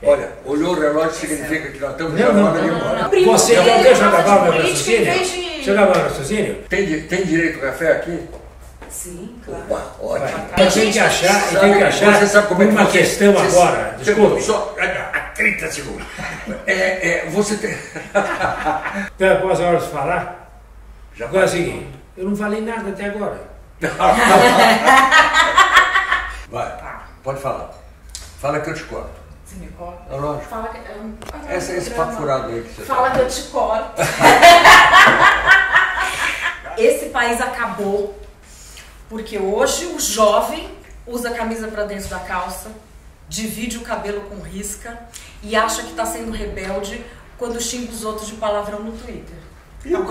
Olha, olhou o relógio significa que nós estamos já na hora de ir embora. Você não deixa eu acabar o meu raciocínio? Deixa eu acabar o raciocínio? Tem direito ao café aqui? Sim, claro. Opa, ótimo. Eu tenho que achar Você sabe como é que uma você- questão você- agora. Desculpe. Só 30 segundos. Você tem... Então, posso agora falar? Já Agora é o seguinte, eu não falei nada até agora. Vai, pode falar. Fala que eu te corto. Você me corta? É lógico. Fala que... Esse papo furado aí que você Fala que eu te corto. Esse país acabou porque hoje o jovem usa a camisa pra dentro da calça, divide o cabelo com risca e acha que tá sendo rebelde quando xinga os outros de palavrão no Twitter. E o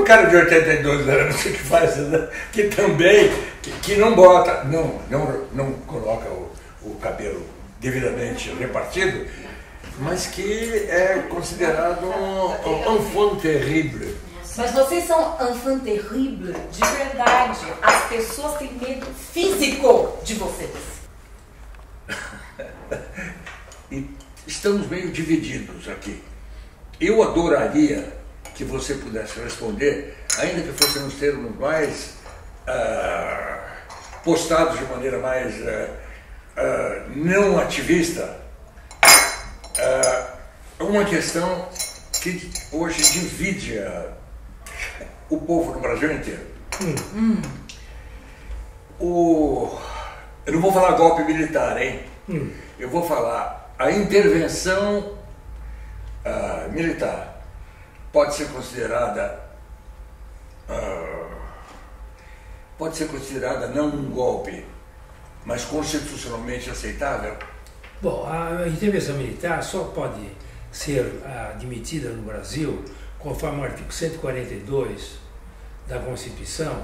cara de 82 anos que faz, né? Que também, que não bota, não coloca o cabelo devidamente repartido, mas que é considerado um enfant terrible. Mas vocês são enfant terrible de verdade. As pessoas têm medo físico de vocês. E estamos meio divididos aqui. Eu adoraria que você pudesse responder, ainda que fosse nos termos mais postados de maneira mais não ativista, uma questão que hoje divide o povo no Brasil inteiro. Eu não vou falar golpe militar, hein? Eu vou falar a intervenção militar. Pode ser considerada não um golpe, mas constitucionalmente aceitável? Bom, a intervenção militar só pode ser admitida no Brasil conforme o artigo 142 da Constituição,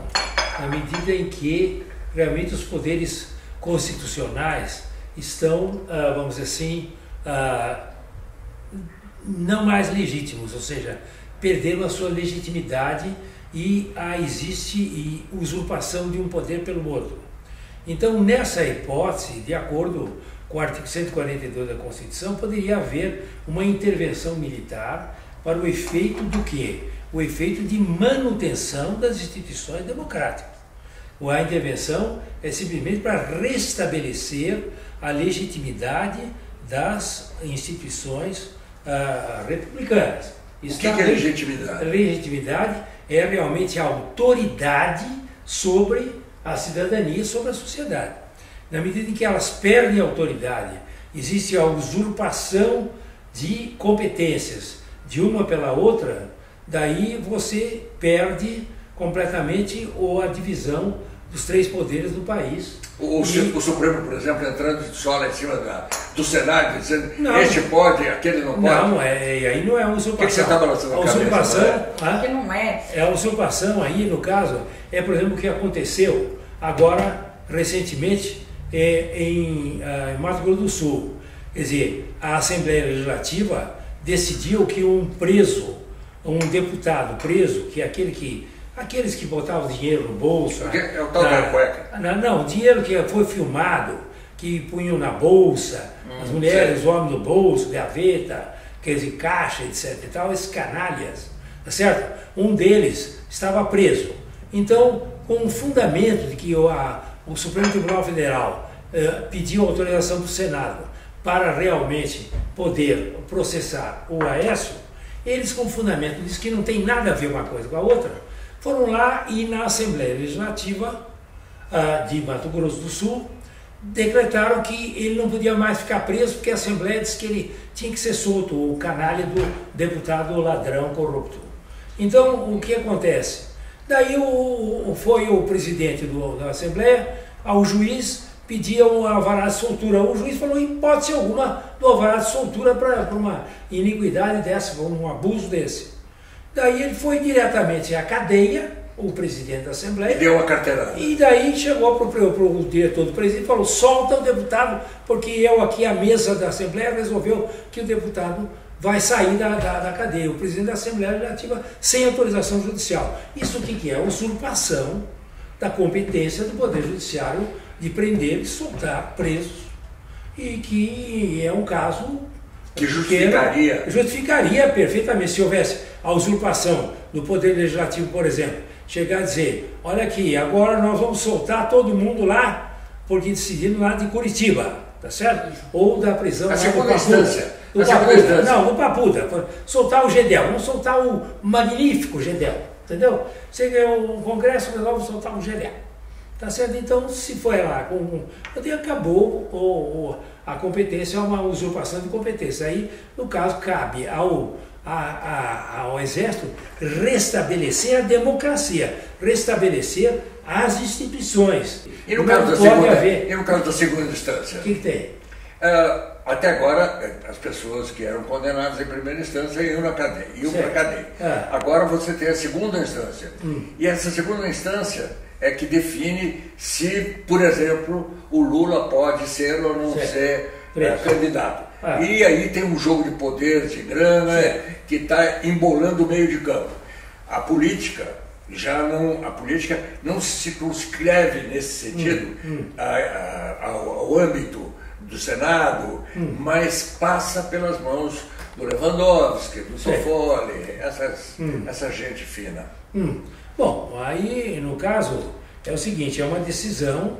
na medida em que realmente os poderes constitucionais estão, vamos dizer assim, não mais legítimos, ou seja, perderam a sua legitimidade e existe usurpação de um poder pelo outro. Então, nessa hipótese, de acordo com o artigo 142 da Constituição, poderia haver uma intervenção militar para o efeito do quê? O efeito de manutenção das instituições democráticas. A intervenção é simplesmente para restabelecer a legitimidade das instituições republicanas. O que é legitimidade? Legitimidade é realmente a autoridade sobre a cidadania, sobre a sociedade. Na medida em que elas perdem a autoridade, existe a usurpação de competências de uma pela outra, daí você perde completamente a divisão dos três poderes do país. O Supremo, por exemplo, entrando só lá em cima do Senado, dizendo não, este pode, aquele não pode. Não, aí não é usurpação. O que você está balançando a cabeça? Usurpação, que não é. A usurpação aí, no caso, é, por exemplo, o que aconteceu agora, recentemente, em Mato Grosso do Sul. Quer dizer, a Assembleia Legislativa decidiu que um deputado preso, que é aqueles que botavam dinheiro no bolso. É o tal da cueca. Não, dinheiro que foi filmado, que punham na bolsa, as mulheres, os homens no bolso, gaveta, quer dizer, caixa, etc. e tal, esses canalhas, tá certo? Um deles estava preso. Então, com o fundamento de que o Supremo Tribunal Federal pediu autorização do Senado para realmente poder processar o Aécio, eles, com fundamento, diz que não tem nada a ver uma coisa com a outra, foram lá e na Assembleia Legislativa de Mato Grosso do Sul decretaram que ele não podia mais ficar preso porque a Assembleia disse que ele tinha que ser solto, o canalha do deputado ladrão corrupto. Então, o que acontece? Daí foi o presidente da Assembleia ao juiz pedir um alvará de soltura. O juiz falou, em hipótese alguma, do alvará de soltura para uma iniquidade dessa, para um abuso desse. Daí ele foi diretamente à cadeia, o presidente da Assembleia. Deu uma carteirada. E daí chegou para o diretor do presidente e falou, solta o deputado, porque eu aqui, a mesa da Assembleia, resolveu que o deputado vai sair da cadeia. O presidente da Assembleia Legislativa sem autorização judicial. Isso o que é? Usurpação da competência do Poder Judiciário de prender e soltar presos e que é um caso que justificaria perfeitamente se houvesse a usurpação do Poder Legislativo, por exemplo, chegar a dizer, olha aqui, agora nós vamos soltar todo mundo lá, porque decidiram lá de Curitiba, tá certo? Ou da prisão a lá segunda do instância. Do Papuda. Não, do Papuda. Soltar o Gedel, vamos soltar o magnífico Gedel, entendeu? Você ganhou o Congresso, resolve soltar o Gedel. Tá certo? Então, se foi lá, acabou a competência, é uma usurpação de competência. Aí, no caso, cabe ao Exército restabelecer a democracia, restabelecer as instituições. E no caso da segunda instância? O que tem? Até agora, as pessoas que eram condenadas em primeira instância iam para a cadeia. Agora você tem a segunda instância. E essa segunda instância é que define se, por exemplo, o Lula pode ser ou não ser candidato. E aí tem um jogo de poderes, de grana, que está embolando o meio de campo. A política não se circunscreve nesse sentido ao âmbito do Senado, mas passa pelas mãos do Lewandowski, do Toffoli, essa gente fina. Bom, aí no caso é o seguinte, é uma decisão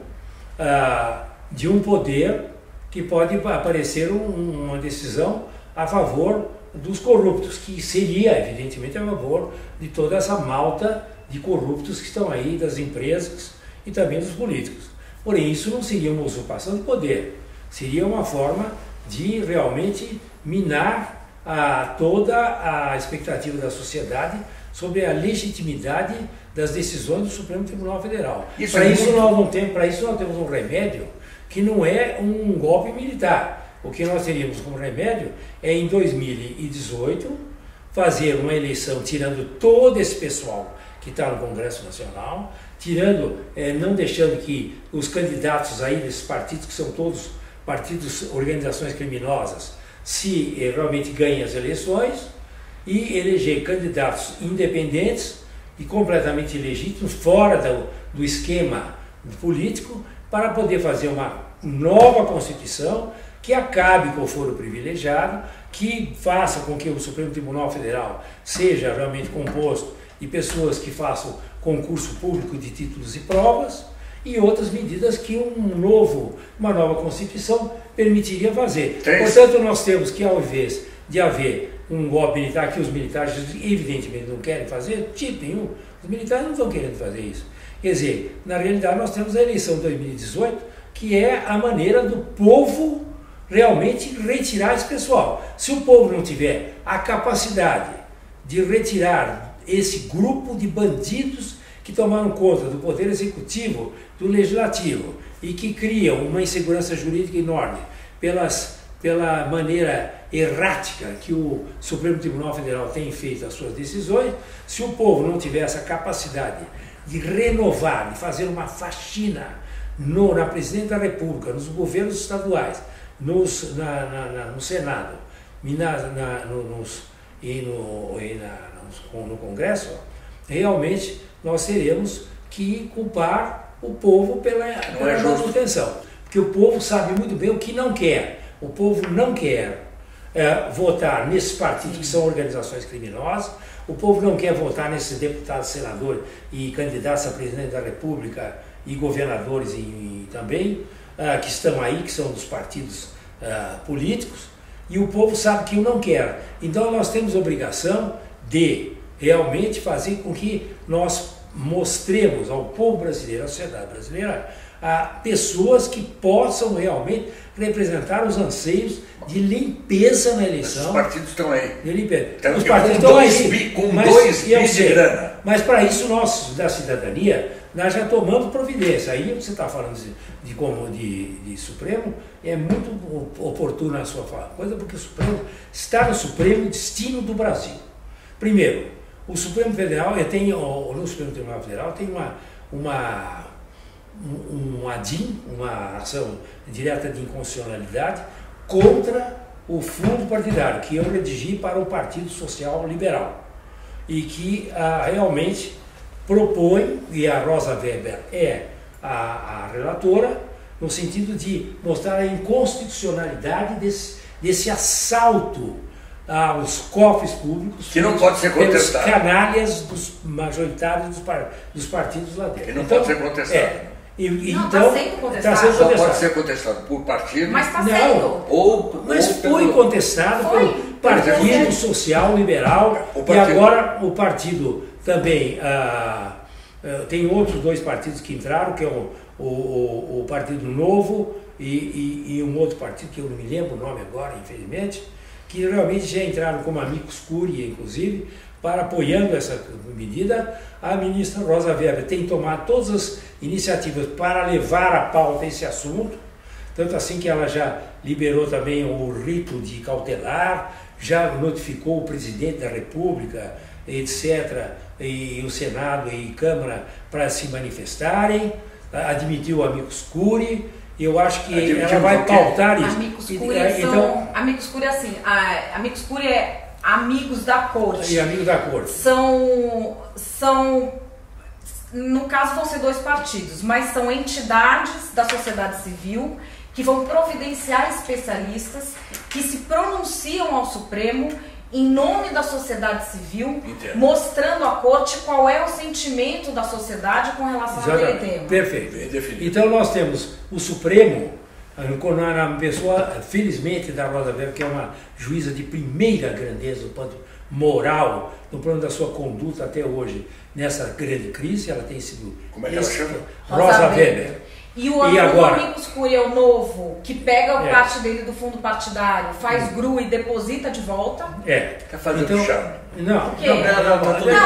de um poder que pode aparecer uma decisão a favor dos corruptos, que seria evidentemente a favor de toda essa malta de corruptos que estão aí, das empresas e também dos políticos. Porém, isso não seria uma usurpação de poder, seria uma forma de realmente minar toda a expectativa da sociedade sobre a legitimidade das decisões do Supremo Tribunal Federal. Para isso nós temos um remédio que não é um golpe militar. O que nós teríamos como remédio é, em 2018, fazer uma eleição tirando todo esse pessoal que está no Congresso Nacional, não deixando que os candidatos aí desses partidos, que são todos partidos, organizações criminosas, se realmente ganhem as eleições, e eleger candidatos independentes e completamente ilegítimos, fora do esquema político, para poder fazer uma nova Constituição que acabe com o foro privilegiado, que faça com que o Supremo Tribunal Federal seja realmente composto de pessoas que façam concurso público de títulos e provas, e outras medidas que uma nova Constituição permitiria fazer. Portanto, nós temos que, ao invés de haver um golpe militar, que os militares evidentemente não querem fazer, de tipo nenhum, os militares não estão querendo fazer isso. Quer dizer, na realidade nós temos a eleição de 2018, que é a maneira do povo realmente retirar esse pessoal. Se o povo não tiver a capacidade de retirar esse grupo de bandidos que tomaram conta do Poder Executivo, do Legislativo, e que criam uma insegurança jurídica enorme pela maneira errática que o Supremo Tribunal Federal tem feito as suas decisões, se o povo não tiver essa capacidade de renovar, de fazer uma faxina na Presidência da República, nos governos estaduais, no Senado no Congresso, realmente nós teremos que culpar o povo pela manutenção. Porque o povo sabe muito bem o que não quer. O povo não quer votar nesses partidos que são organizações criminosas, o povo não quer votar nesses deputados, senadores e candidatos a presidente da República e governadores também, que estão aí, que são dos partidos políticos, e o povo sabe que não quer. Então nós temos a obrigação de realmente fazer com que nós mostremos ao povo brasileiro, à sociedade brasileira, pessoas que possam realmente representar os anseios de limpeza na eleição. Os partidos estão aí. De limpeza. Os partidos estão aí. Com 2 bi de grana. Mas para isso nós, da cidadania, nós já tomamos providência. Aí você está falando de Supremo, é muito oportuno a sua coisa, porque o Supremo está no Supremo Destino do Brasil. Primeiro, o Supremo Federal, no Supremo Tribunal Federal tem um ADIM, uma ação direta de inconstitucionalidade, contra o fundo partidário, que eu redigi para o Partido Social Liberal, e que realmente propõe, e a Rosa Weber é a relatora, no sentido de mostrar a inconstitucionalidade desse assalto aos cofres públicos que não pode ser contestado pelos canalhas dos majoritários dos partidos lá dentro. Que não pode ser contestado. Então, está sendo contestado. Só pode ser contestado por partido. Mas está sendo. Mas foi contestado pelo Partido Social Liberal e agora o partido também. Tem outros dois partidos que entraram, que é o Partido Novo e um outro partido que eu não me lembro o nome agora, infelizmente, que realmente já entraram como amicus curiae, inclusive, para apoiando essa medida. A ministra Rosa Weber tem tomado todas as iniciativas para levar à pauta esse assunto, tanto assim que ela já liberou também o rito de cautelar, já notificou o presidente da República, etc., e o Senado e Câmara para se manifestarem, admitiu o amicus curiae. Eu acho que ela vai pautar isso. Amicus curiae amicus curiae assim, amicus curiae é amigos da corte. E amigos da corte. No caso vão ser dois partidos, mas são entidades da sociedade civil que vão providenciar especialistas que se pronunciam ao Supremo em nome da sociedade civil, mostrando à corte qual é o sentimento da sociedade com relação àquele tema. Perfeito. Bem definido. Então nós temos o Supremo, na pessoa, felizmente, da Rosa Weber, que é uma juíza de primeira grandeza do ponto moral, no plano da sua conduta até hoje, nessa grande crise. Ela tem sido... Como é que ela chama? Rosa Weber. E o amicus curiae é o novo, que pega a parte dele do fundo partidário, faz GRU e deposita de volta. Está fazendo charme. Não,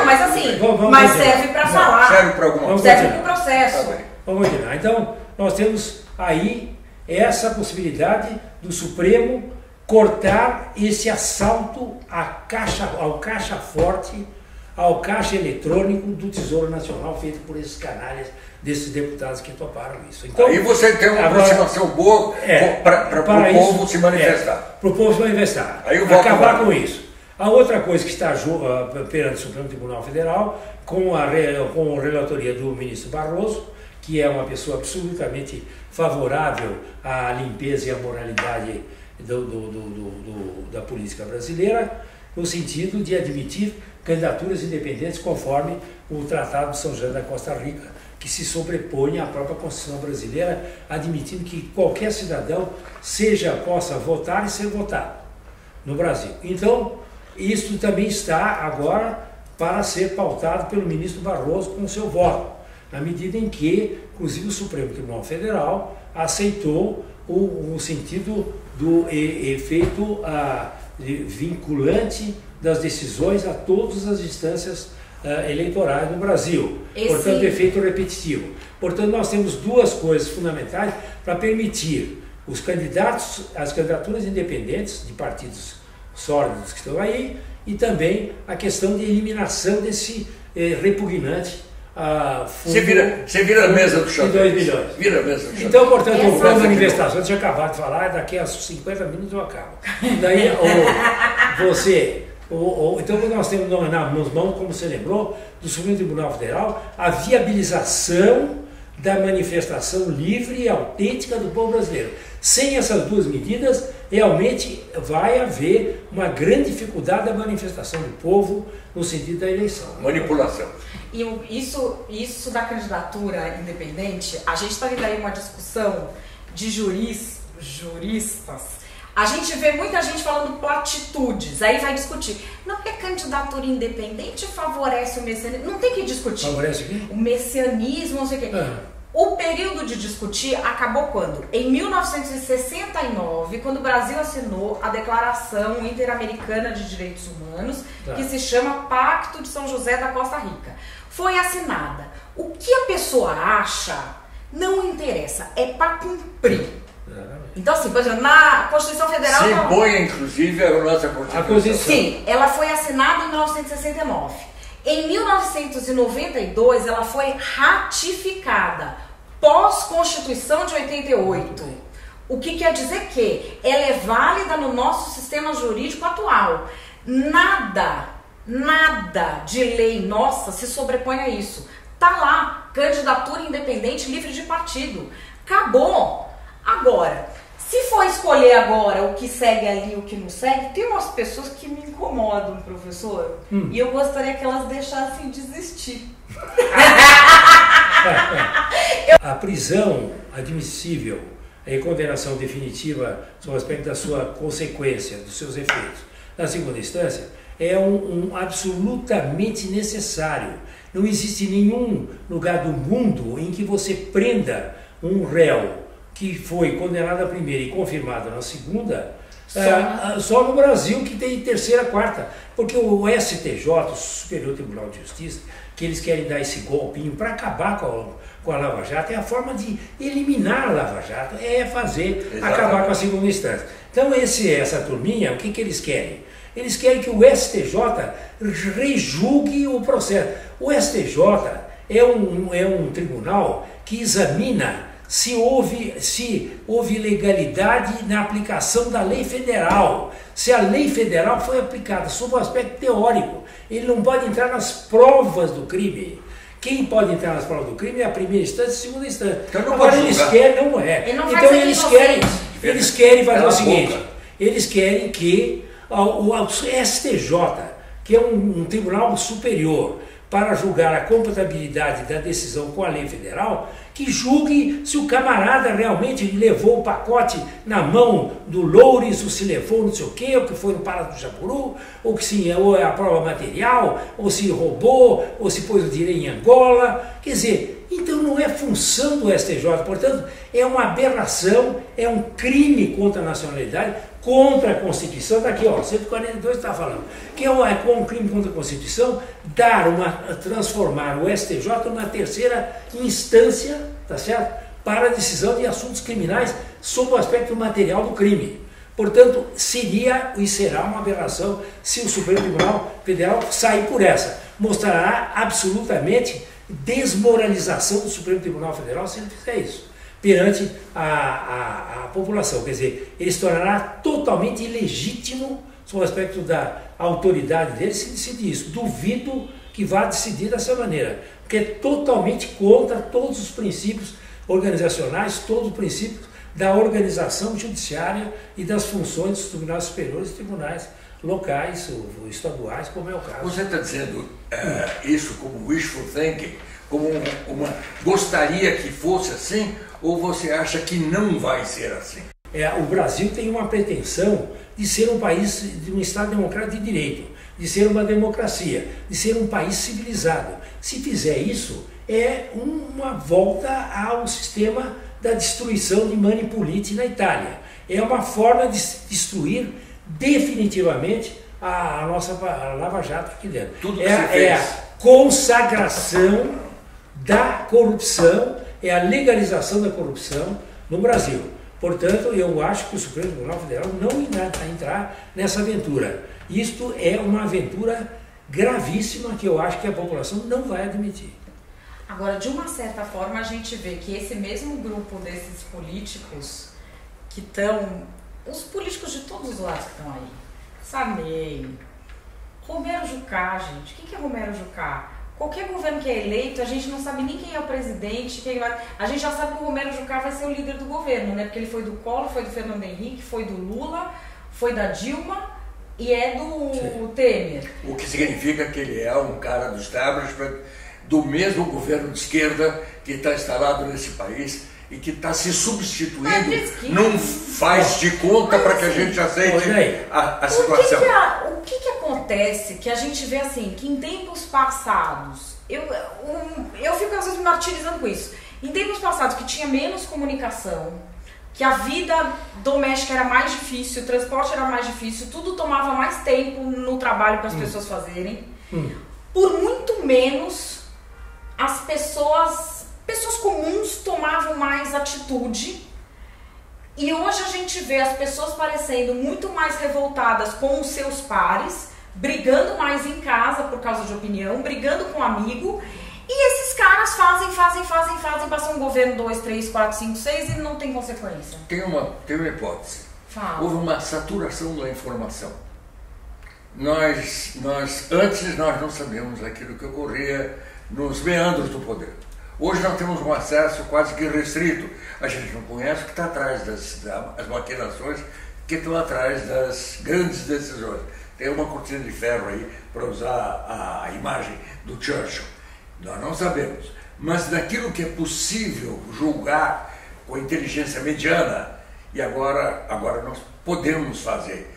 mas assim, mas serve para falar. Serve para alguma coisa. Serve para o processo. Vamos continuar. Então, nós temos aí essa possibilidade do Supremo cortar esse assalto ao caixa forte, ao caixa eletrônico do Tesouro Nacional, feito por esses canalhas, desses deputados que toparam isso. Então, aí você tem uma aproximação boa para o povo se manifestar. Para o povo se manifestar. Aí acabar com isso. A outra coisa que está perante o Supremo Tribunal Federal, com a relatoria do ministro Barroso, que é uma pessoa absolutamente favorável à limpeza e à moralidade da política brasileira, no sentido de admitir candidaturas independentes conforme o Tratado de São José da Costa Rica, que se sobrepõe à própria Constituição brasileira, admitindo que qualquer cidadão possa votar e ser votado no Brasil. Então, isso também está agora para ser pautado pelo ministro Barroso com o seu voto, na medida em que, inclusive, o Supremo Tribunal Federal aceitou o sentido do efeito vinculante das decisões a todas as instâncias eleitorais no Brasil. Portanto, efeito repetitivo. Portanto, nós temos duas coisas fundamentais para permitir as candidaturas independentes de partidos sólidos que estão aí, e também a questão de eliminação desse repugnante Você vira a mesa do chão. 2 bilhões. Vira a mesa do chão. Então, portanto, o plano de manifestação, eu tinha acabado de falar, daqui a 50 minutos eu acabo. Daí, então nós temos nas mãos, como você lembrou, do Supremo Tribunal Federal, a viabilização da manifestação livre e autêntica do povo brasileiro. Sem essas duas medidas, realmente vai haver uma grande dificuldade da manifestação do povo no sentido da eleição. Manipulação. E isso da candidatura independente, a gente está vendo aí uma discussão de juristas. A gente vê muita gente falando platitudes, aí vai discutir. Não, porque a candidatura independente favorece o messianismo. Não tem que discutir. Favorece o quê? O messianismo, não sei o quê. O período de discutir acabou quando? Em 1969, quando o Brasil assinou a Declaração Interamericana de Direitos Humanos, que se chama Pacto de São José da Costa Rica. Foi assinada. O que a pessoa acha não interessa, é para cumprir. Então, assim, por exemplo, na Constituição Federal... Se impõe, inclusive, a nossa Constituição. Sim, ela foi assinada em 1969. Em 1992, ela foi ratificada, pós-Constituição de 88. O que quer dizer que ela é válida no nosso sistema jurídico atual. Nada de lei nossa se sobrepõe a isso. Tá lá, candidatura independente livre de partido. Acabou. Agora, se for escolher agora o que segue ali e o que não segue, tem umas pessoas que me incomodam, professor, e eu gostaria que elas deixassem de existir. A prisão admissível e condenação definitiva sob o aspecto da sua consequência, dos seus efeitos, na segunda instância, é absolutamente necessário. Não existe nenhum lugar do mundo em que você prenda um réu que foi condenado a primeira e confirmado na segunda, só no Brasil que tem terceira, quarta. Porque o STJ, o Superior Tribunal de Justiça, que eles querem dar esse golpinho para acabar com a Lava Jato, é a forma de eliminar a Lava Jato, é fazer acabar com a segunda instância. Então essa turminha, o que eles querem? Eles querem que o STJ rejulgue o processo. O STJ é um tribunal que examina se houve legalidade na aplicação da lei federal, se a lei federal foi aplicada sob o aspecto teórico. Ele não pode entrar nas provas do crime. Quem pode entrar nas provas do crime é a primeira instância e a segunda instância. Então agora eles querem, não é. Então eles querem fazer o seguinte, eles querem que o STJ, que é um tribunal superior para julgar a compatibilidade da decisão com a lei federal, que julgue se o camarada realmente levou o pacote na mão do Loures, ou se levou não sei o quê, ou que foi no Palácio do Japuru, ou é a prova material, ou se roubou, ou se pôs o dinheiro em Angola. Quer dizer, então não é função do STJ, portanto, é uma aberração, é um crime contra a nacionalidade, contra a Constituição. Daqui, 142 está falando, que é um crime contra a Constituição, transformar o STJ numa terceira instância, tá certo? Para a decisão de assuntos criminais sob o aspecto material do crime. Portanto, seria e será uma aberração se o Supremo Tribunal Federal sair por essa. Mostrará absolutamente desmoralização do Supremo Tribunal Federal se ele fizer isso perante a população. Quer dizer, ele se tornará totalmente ilegítimo sob o aspecto da autoridade dele se decidir isso. Duvido que vá decidir dessa maneira, porque é totalmente contra todos os princípios organizacionais, todos os princípios da organização judiciária e das funções dos tribunais superiores e tribunais locais ou estaduais, como é o caso. Você está dizendo isso como wishful thinking, como gostaria que fosse assim, ou você acha que não vai ser assim? O Brasil tem uma pretensão de ser um país, de um Estado democrático de direito, de ser uma democracia, de ser um país civilizado. Se fizer isso, é uma volta ao sistema da destruição de Manipulite na Itália. É uma forma de destruir definitivamente a nossa Lava Jato aqui dentro. Tudo que você fez. É a consagração da corrupção, é a legalização da corrupção no Brasil. Portanto, eu acho que o Supremo Tribunal Federal não irá entrar nessa aventura. Isto é uma aventura gravíssima que eu acho que a população não vai admitir. Agora, de uma certa forma, a gente vê que esse mesmo grupo desses políticos que estão, os políticos de todos os lados que estão aí, Sarney, Romero Jucá, gente, o que é Romero Jucá? Qualquer governo que é eleito, a gente não sabe nem quem é o presidente, a gente já sabe que o Romero Jucá vai ser o líder do governo, né? Porque ele foi do Collor, foi do Fernando Henrique, foi do Lula, foi da Dilma e é do Temer. O que significa que ele é um cara do establishment, do mesmo governo de esquerda que está instalado nesse país e que está se substituindo, não faz de conta para que a gente aceite a situação. O que acontece que a gente vê assim, que em tempos passados, eu fico às vezes me martirizando com isso, em tempos passados que tinha menos comunicação, que a vida doméstica era mais difícil, o transporte era mais difícil, tudo tomava mais tempo no trabalho para as pessoas fazerem, por muito menos as pessoas comuns tomavam mais atitude, e hoje a gente vê as pessoas parecendo muito mais revoltadas com os seus pares, brigando mais em casa por causa de opinião, brigando com amigo, e esses caras fazem, passam um governo 2, 3, 4, 5, 6 e não tem consequência. Tem uma hipótese. Fala. Houve uma saturação da informação. Antes nós não sabíamos aquilo que ocorria nos meandros do poder. Hoje nós temos um acesso quase que restrito. A gente não conhece o que está atrás das maquinações que estão atrás das grandes decisões. Tem uma cortina de ferro aí, para usar a imagem do Churchill. Nós não sabemos. Mas daquilo que é possível julgar com inteligência mediana, e agora nós podemos fazer.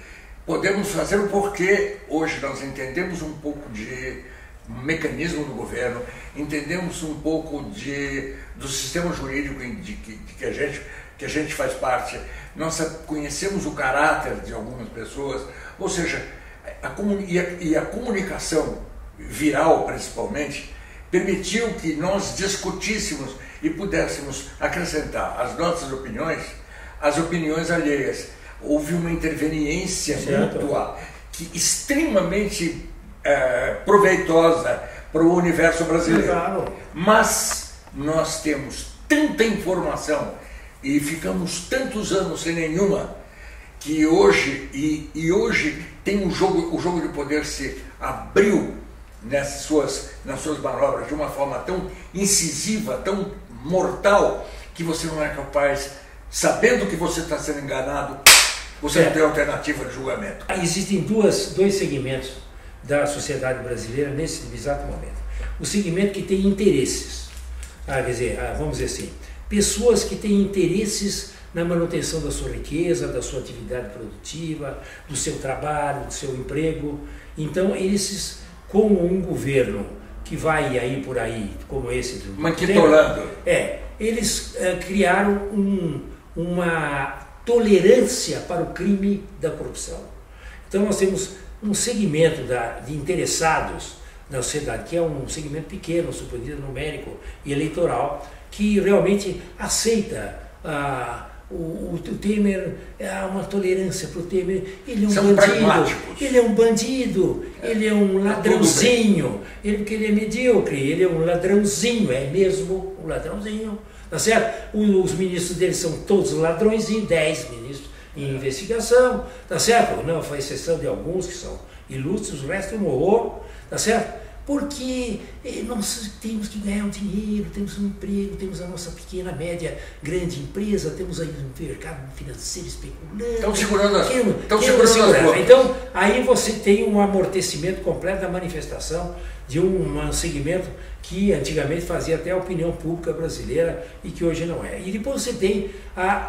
Podemos fazer porque hoje nós entendemos um pouco de mecanismo do governo, entendemos um pouco do sistema jurídico de que a gente faz parte, nós conhecemos o caráter de algumas pessoas, ou seja, a comunicação viral, principalmente, permitiu que nós discutíssemos e pudéssemos acrescentar às nossas opiniões, as opiniões alheias. Houve uma interveniência mútua extremamente proveitosa para o universo brasileiro. Claro. Mas nós temos tanta informação e ficamos tantos anos sem nenhuma, que hoje, hoje tem o jogo de poder se abriu nas suas manobras de uma forma tão incisiva, tão mortal, que você não é capaz, sabendo que você está sendo enganado, você não tem alternativa de julgamento. Existem dois segmentos da sociedade brasileira nesse exato momento. O segmento que tem interesses, quer dizer, vamos dizer assim, pessoas que têm interesses na manutenção da sua riqueza, da sua atividade produtiva, do seu trabalho, do seu emprego. Então, esses, como um governo que vai aí por aí, como esse do Manquitolando. Eles criaram uma tolerância para o crime da corrupção. Então nós temos um segmento de interessados na sociedade, que é um segmento pequeno, suponho, numérico e eleitoral, que realmente aceita o Temer, uma tolerância para o Temer. Ele é um bandido, ele é um bandido, ele é um ladrãozinho, porque ele é medíocre, ele é um ladrãozinho, é mesmo um ladrãozinho. Tá certo? Os ministros deles são todos ladrõezinhos, 10 ministros em investigação, tá certo? Não, foi exceção de alguns que são ilustres, o resto é um horror, tá certo? Porque nós temos que ganhar um dinheiro, temos um emprego, temos a nossa pequena, média, grande empresa, temos aí um mercado financeiro especulando. Estão segurando as contas. Então, aí você tem um amortecimento completo da manifestação de um segmento que antigamente fazia até a opinião pública brasileira e que hoje não é. E depois você tem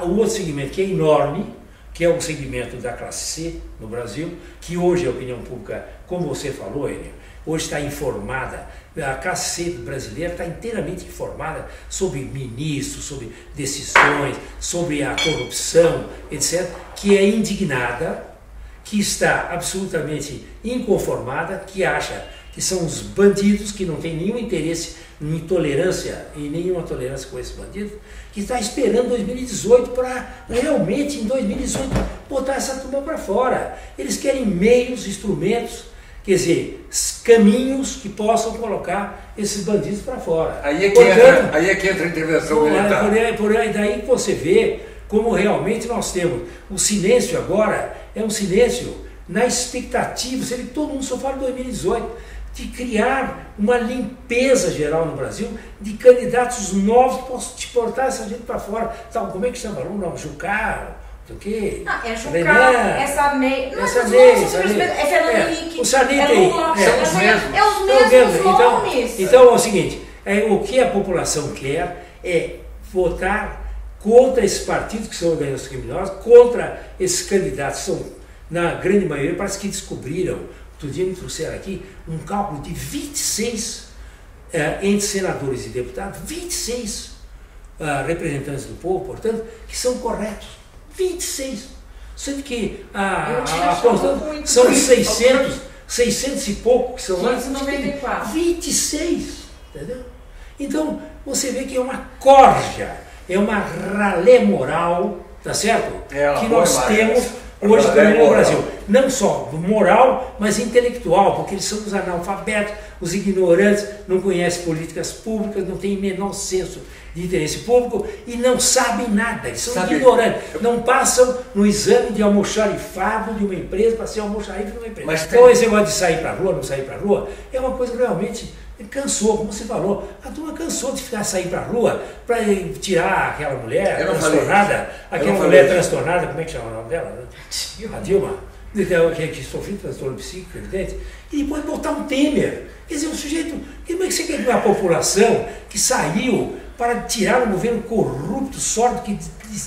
o outro segmento que é enorme, que é o segmento da classe C no Brasil, que hoje a opinião pública, como você falou, Enio, hoje está informada, a classe C brasileira está inteiramente informada sobre ministros, sobre decisões, sobre a corrupção, etc., que é indignada, que está absolutamente inconformada, que acha que são os bandidos, que não tem nenhum interesse em tolerância e nenhuma tolerância com esses bandidos, que está esperando 2018 para realmente, em 2018, botar essa turma para fora. Eles querem meios, instrumentos, quer dizer, caminhos que possam colocar esses bandidos para fora. Aí é que entra a intervenção militar. Daí que você vê como realmente nós temos. O silêncio agora é um silêncio na expectativa, você vê que todo mundo só fala em 2018, de criar uma limpeza geral no Brasil, de candidatos novos que possam exportar essa gente para fora. Então, como é que chama? Não, Jucá, o quê? É Jucá, essa May. É Fernando Henrique. O Sarney é Lula. São os mesmos. É os mesmos nomes. Então é o seguinte, o que a população quer é votar contra esses partidos que são organizações criminosas, contra esses candidatos que são, na grande maioria, parece que descobriram. Outro dia me trouxeram aqui um cálculo de 26 entre senadores e deputados, 26 representantes do povo, portanto, que são corretos. 26. Sendo que são 600 e pouco que são lá. 594. 26. Entendeu? Então, você vê que é uma corja, é uma ralé moral, tá certo? Que nós temos hoje também no Brasil. Não só moral, mas intelectual, porque eles são os analfabetos, os ignorantes, não conhecem políticas públicas, não têm menor senso de interesse público e não sabem nada, eles são ignorantes, não passam no exame de almoxarifado de uma empresa para ser almoxarifado de uma empresa. Então esse negócio de sair para a rua, não sair para a rua, é uma coisa realmente Cansou, como você falou, a turma cansou de sair para a rua para tirar aquela mulher transtornada, aquela mulher transtornada, como é que chama o nome dela? A Dilma, que sofreu transtorno psíquico, evidente, e depois botar um Temer. Quer dizer, um sujeito, como é que você quer ver a população que saiu para tirar um governo corrupto, sórdido, que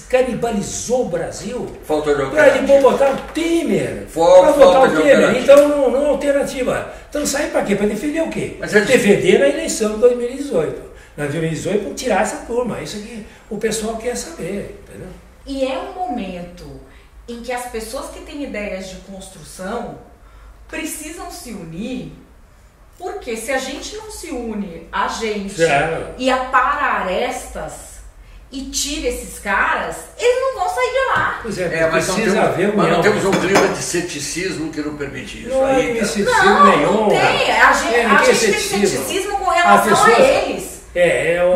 canibalizou o Brasil? Falta de para depois botar o Temer. Para botar o Temer. Então, não alternativa. Então, sai para quê? Para defender o quê? Defender na eleição de 2018. Na 2018, para tirar essa turma. Isso que o pessoal quer saber. Entendeu? E é um momento em que as pessoas que têm ideias de construção precisam se unir. Porque se a gente não se une, a gente, e apara arestas e tira esses caras, eles não vão sair de lá. Pois mas precisa haver mas não temos um clima de ceticismo que não permite isso. Não tem ceticismo nenhum. Não tem. A gente tem ceticismo com relação a eles.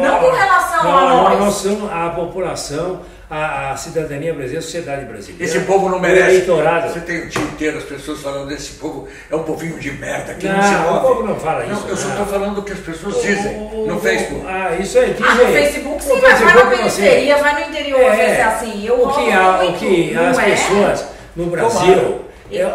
Não com relação a nós. A população, a cidadania brasileira, a sociedade brasileira. Esse povo não merece. Eleitorado. Você tem o dia inteiro as pessoas falando desse povo, é um povinho de merda que não se move. O povo não fala isso. Eu só estou falando do que as pessoas dizem no Facebook. Isso aí. No Facebook sim, mas vai na periferia, vai no interior, às vezes é assim. O que as pessoas no Brasil,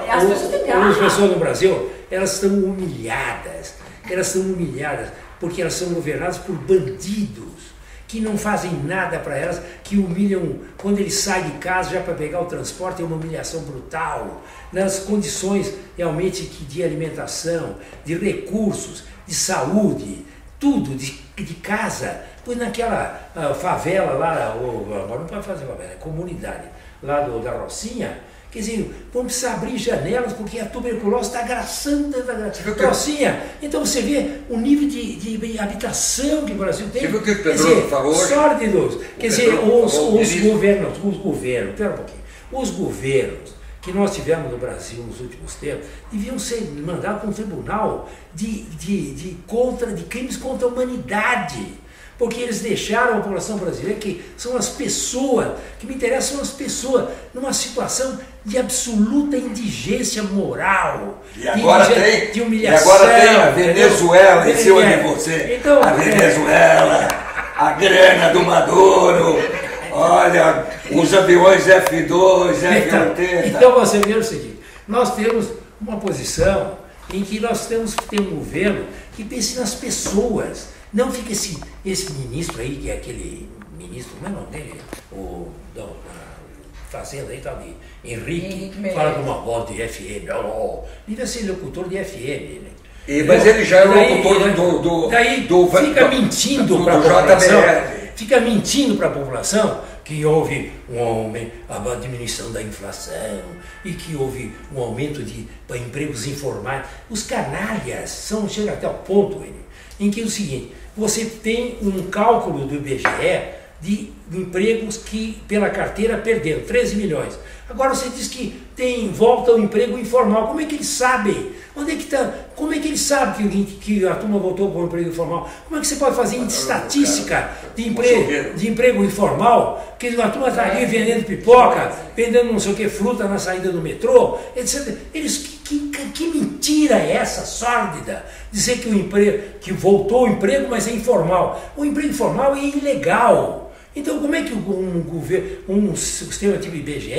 as pessoas no Brasil, elas estão humilhadas. Elas estão humilhadas porque elas são governadas por bandidos que não fazem nada para elas, que humilham quando eles saem de casa já para pegar o transporte, é uma humilhação brutal, nas condições realmente de alimentação, de recursos, de saúde, tudo, de casa. Pois naquela favela lá, agora não pode fazer favela, é comunidade, lá da Rocinha, quer dizer, vamos precisar abrir janelas porque a tuberculose está agraçando a Rocinha. Então você vê o nível de habitação que o Brasil tem. Você viu que o Pedro falou hoje? Sórdidos. Quer dizer, os governos que nós tivemos no Brasil nos últimos tempos deviam ser mandados para um tribunal de crimes contra a humanidade. Porque eles deixaram a população brasileira, que são as pessoas, que me interessam são as pessoas, numa situação de absoluta indigência moral, de humilhação. E agora tem a Venezuela em cima de você. Então, a Venezuela, a grana do Maduro, olha, os aviões F-2, F-80. Então você vê o seguinte, nós temos uma posição em que nós temos que ter um governo que pense nas pessoas. Não fica esse ministro aí, que é aquele ministro, como é o nome dele? O da Fazenda aí, tal de Henrique, fala com uma voz de FM. Devia ser locutor de FM. Mas ele já é locutor do fica mentindo para a população. Fica mentindo para a população que houve a diminuição da inflação e que houve um aumento para empregos informais. Os canalhas chegam até o ponto, em que é o seguinte, você tem um cálculo do IBGE de empregos que pela carteira perderam, 13 milhões. Agora você diz que volta ao emprego informal. Como é que eles sabem? Onde é que está? Como é que eles sabem que a turma voltou para o emprego informal? Como é que você pode fazer estatística de emprego informal? Que a turma está ali vendendo pipoca, vendendo não sei o que, fruta na saída do metrô, etc. Que mentira é essa, sórdida? Dizer que voltou o emprego, mas é informal. O emprego informal é ilegal. Então, como é que um sistema tipo IBGE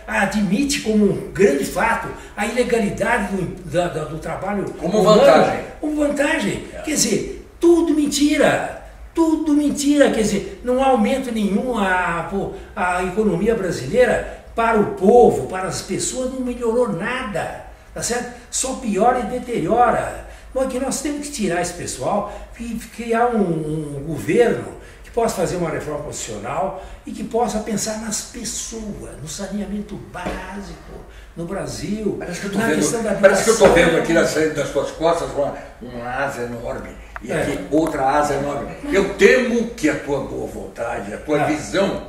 admite como um grande fato a ilegalidade do trabalho como vantagem? Como vantagem. Quer dizer, tudo mentira. Tudo mentira. Quer dizer, não há aumento nenhum a economia brasileira para o povo, para as pessoas, não melhorou nada. Tá certo? Só piora e deteriora. Bom, que nós temos que tirar esse pessoal e criar um governo que possa fazer uma reforma constitucional e que possa pensar nas pessoas, no saneamento básico no Brasil, na questão da habitação. Parece que eu estou vendo aqui na saída das suas costas uma asa enorme e aqui outra asa enorme. Eu temo que a tua boa vontade, a tua visão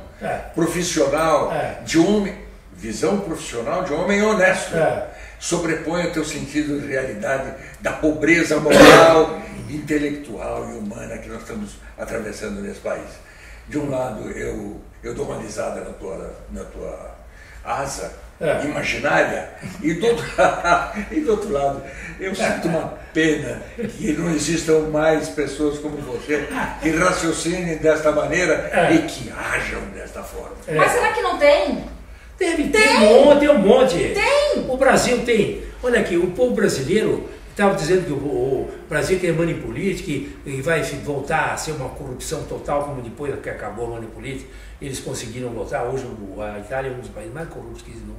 profissional de homem, visão profissional de homem honesto, sobrepõe o teu sentido de realidade da pobreza moral, intelectual e humana que nós estamos atravessando nesse país. De um lado, eu dou uma risada na tua asa imaginária, e do outro lado, eu sinto uma pena que não existam mais pessoas como você que raciocinem desta maneira e que ajam desta forma. Mas será que não tem? Tem um monte. Tem! O Brasil tem. Olha aqui, o povo brasileiro estava dizendo que o Brasil tem money política e vai voltar a ser uma corrupção total, como depois que acabou a money política, eles conseguiram voltar. Hoje a Itália é um dos países mais corruptos que existe no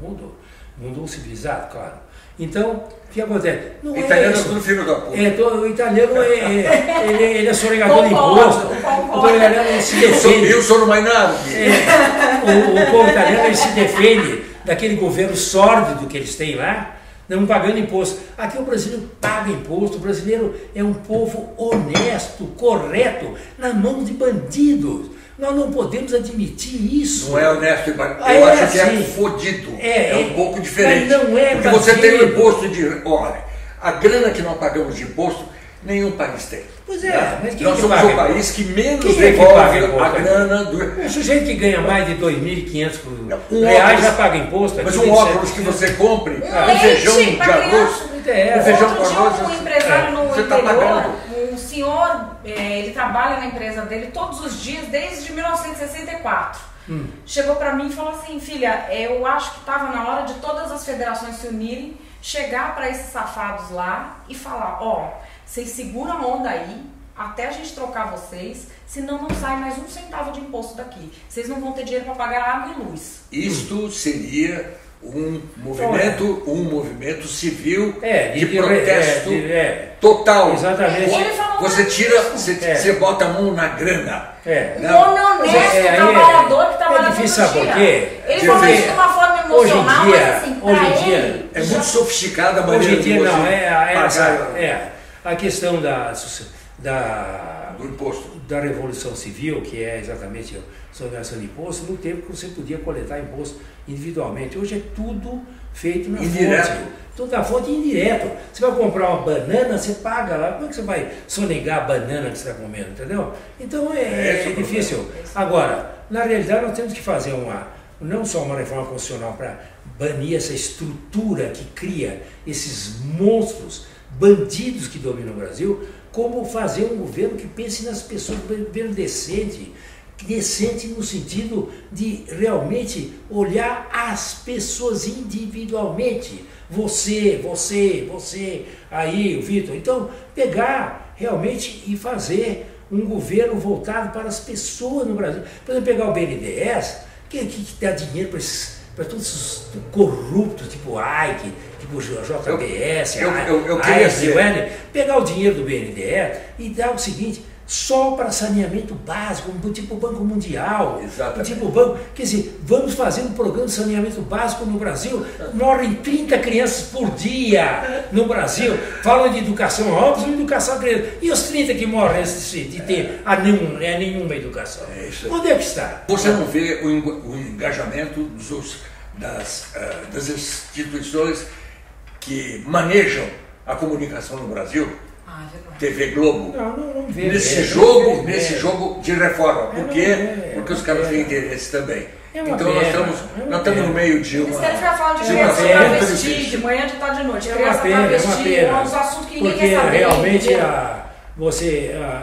mundo civilizado, claro. Então, o que acontece? Não o italiano é tudo filho da puta. O italiano ele é sonegador de imposto. O italiano se defende. Eu sou no mais nada. O povo italiano ele se defende daquele governo sórdido que eles têm lá, não pagando imposto. Aqui o brasileiro paga imposto, o brasileiro é um povo honesto, correto, na mão de bandidos. Nós não podemos admitir isso. Não é honesto, eu acho que é fodido. É um pouco diferente. Mas não é. Porque você tem o imposto de... Olha, a grana que nós pagamos de imposto, nenhum país tem. Pois é, né? mas quem nós somos o país que menos devolve a grana do... O sujeito que ganha mais de 2.500 reais já paga imposto. Mas um óculos que você compre, um feijão de arroz, um feijão com arroz, um empresário no você está pagando. Um senhor, ele trabalha na empresa dele todos os dias, desde 1964. Chegou para mim e falou assim, filha, eu acho que estava na hora de todas as federações se unirem, chegar para esses safados lá e falar, vocês seguram a onda aí, até a gente trocar vocês, senão não sai mais um centavo de imposto daqui. Vocês não vão ter dinheiro para pagar água e luz. Isto seria um movimento civil de protesto total. Exatamente. Você bota a mão na grana. O homem honesto, trabalhador que trabalha todo difícil, sabe por quê? Ele fala isso de uma forma emocional, mas assim, hoje em dia é muito sofisticada a maneira hoje em dia de você não, a questão do imposto. Da Revolução Civil, que é exatamente a sonegação de imposto, no tempo que você podia coletar imposto individualmente. Hoje é tudo feito na fonte. Tudo na fonte indireto. Você vai comprar uma banana, você paga lá. Como é que você vai sonegar a banana que você está comendo, entendeu? Então é difícil. Agora, na realidade, nós temos que fazer não só uma reforma constitucional para banir essa estrutura que cria esses monstros, bandidos que dominam o Brasil, como fazer um governo que pense nas pessoas, um governo decente no sentido de realmente olhar as pessoas individualmente. Você, aí, o Vitor. Então, pegar realmente e fazer um governo voltado para as pessoas no Brasil. Por exemplo, pegar o BNDES, que dá dinheiro para todos os corruptos, tipo Ike, tipo JBS, pegar o dinheiro do BNDES e dar o seguinte, só para saneamento básico, tipo Banco Mundial, tipo banco, quer dizer, vamos fazer um programa de saneamento básico no Brasil, morrem 30 crianças por dia no Brasil, falam de educação óbvio, educação criança, e os 30 que morrem de ter nenhuma educação? Onde é que está? Você não vê o engajamento das instituições que manejam a comunicação no Brasil? TV Globo, não vê, nesse jogo de reforma. Por quê? Porque os caras têm interesse também. Então nós estamos no meio de uma... Eles querem falar de criança travesti, de manhã, de tarde, de noite. Criança travesti, é um assunto que ninguém quer saber.